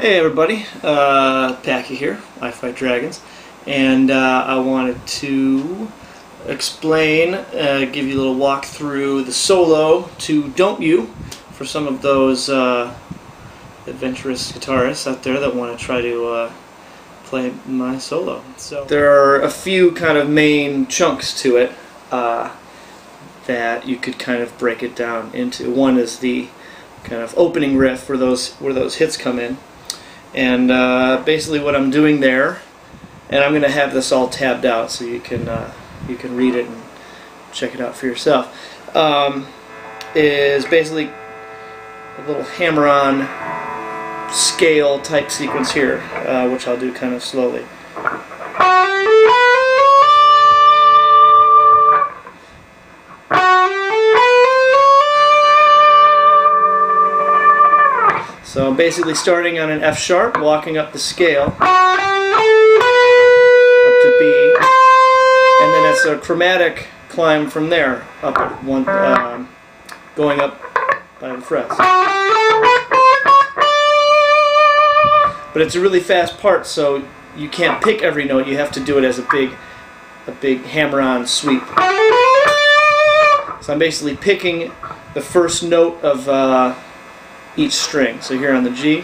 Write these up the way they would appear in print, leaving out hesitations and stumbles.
Hey everybody, Packy here, I Fight Dragons, and I wanted to explain, give you a little walk through the solo to Don't You for some of those adventurous guitarists out there that want to try to play my solo. So there are a few kind of main chunks to it that you could kind of break it down into. One is the kind of opening riff where those hits come in. And basically what I'm doing there, and I'm going to have this all tabbed out so you can read it and check it out for yourself, is basically a little hammer-on scale type sequence here, which I'll do kind of slowly. So I'm basically starting on an F sharp, walking up the scale up to B, and then it's a chromatic climb from there up at one, going up by the frets. But it's a really fast part, so you can't pick every note. You have to do it as a big hammer-on sweep. So I'm basically picking the first note of each string. So here on the G,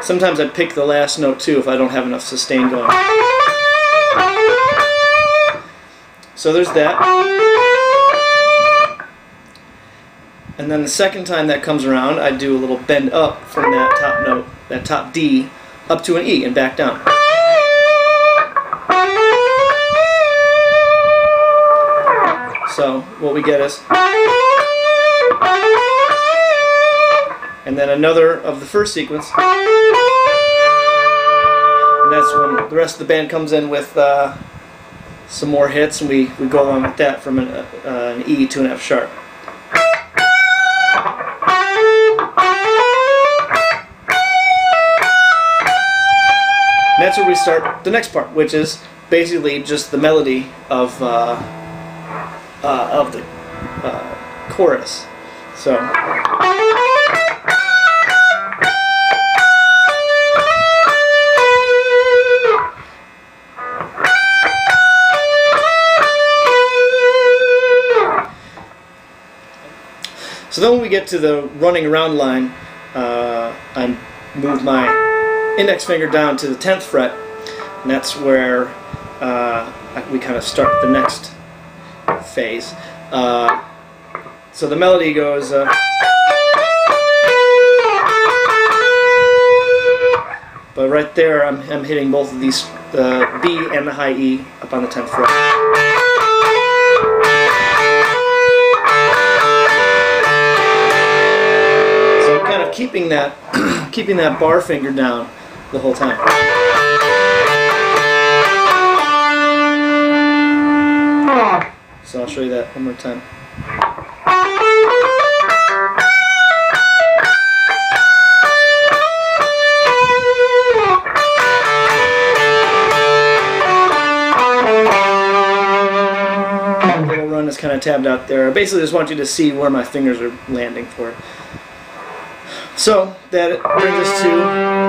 sometimes I pick the last note too if I don't have enough sustain going. So there's that. And then the second time that comes around, I do a little bend up from that top note, that top D, up to an E and back down. So what we get is, and then another of the first sequence, and that's when the rest of the band comes in with some more hits, and we go along with that from an E to an F sharp. And that's where we start the next part, which is basically just the melody of the chorus. So then when we get to the running around line, I move my index finger down to the 10th fret, and that's where we kind of start the next phase. So the melody goes but right there I'm hitting both of these, the B and the high E, up on the 10th fret. So I'm kind of keeping that keeping that bar finger down the whole time. So I'll show you that one more time. The little run is kind of tabbed out there. I basically just want you to see where my fingers are landing for it. So that brings us to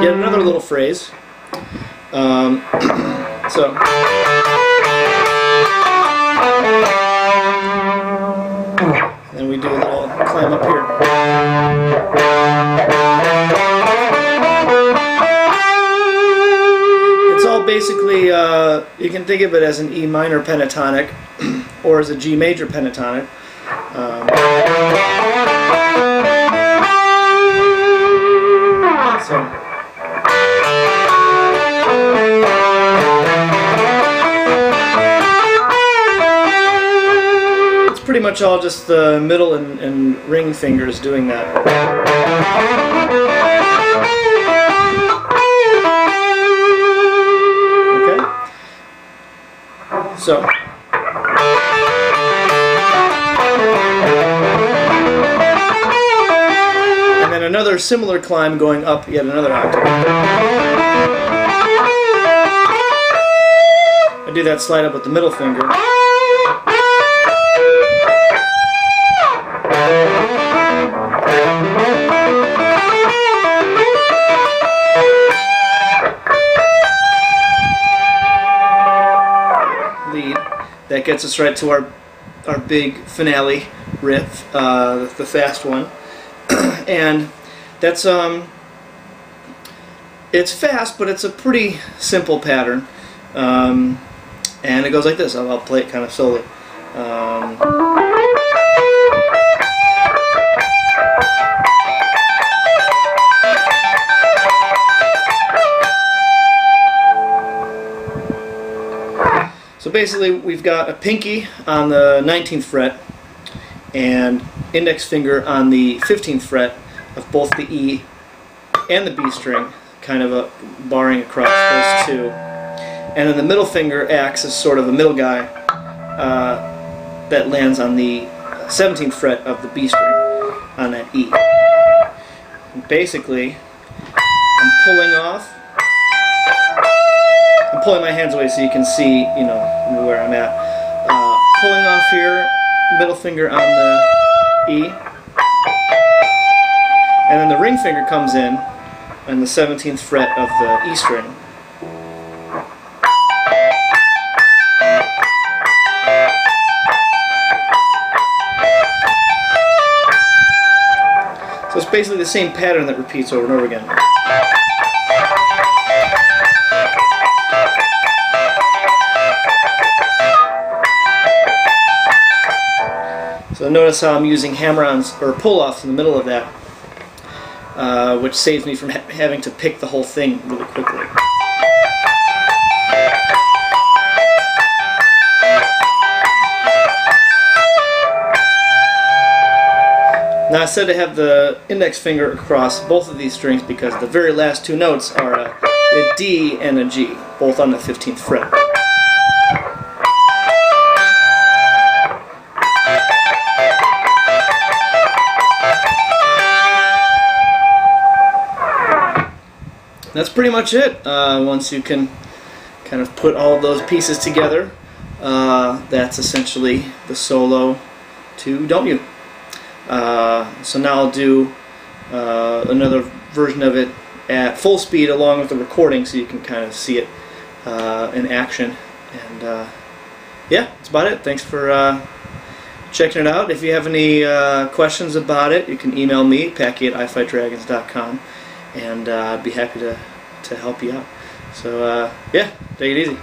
yet another little phrase. Then we do a little climb up here. It's all basically, you can think of it as an E minor pentatonic or as a G major pentatonic. Pretty much all just the middle and ring fingers doing that. Okay? So. And then another similar climb going up yet another octave. I do that slide up with the middle finger. Lead. That gets us right to our big finale riff, the fast one, and that's it's fast, but it's a pretty simple pattern, and it goes like this. I'll play it kind of slowly. So basically we've got a pinky on the 19th fret and index finger on the 15th fret of both the E and the B string, kind of barring across those two. And then the middle finger acts as sort of a middle guy that lands on the 17th fret of the B string on that E. And basically, I'm pulling my hands away so you can see, you know, where I'm at. Pulling off here, middle finger on the E, and then the ring finger comes in on the 17th fret of the E string. So it's basically the same pattern that repeats over and over again. So notice how I'm using hammer-ons or pull-offs in the middle of that, which saves me from having to pick the whole thing really quickly. Now I said to have the index finger across both of these strings because the very last two notes are a D and a G, both on the 15th fret. That's pretty much it. Once you can kind of put all of those pieces together, that's essentially the solo to Don't You. So now I'll do another version of it at full speed along with the recording so you can kind of see it in action. And yeah, that's about it. Thanks for checking it out. If you have any questions about it, you can email me, Packy at ifightdragons.com, and I'd be happy to help you out. So yeah, take it easy.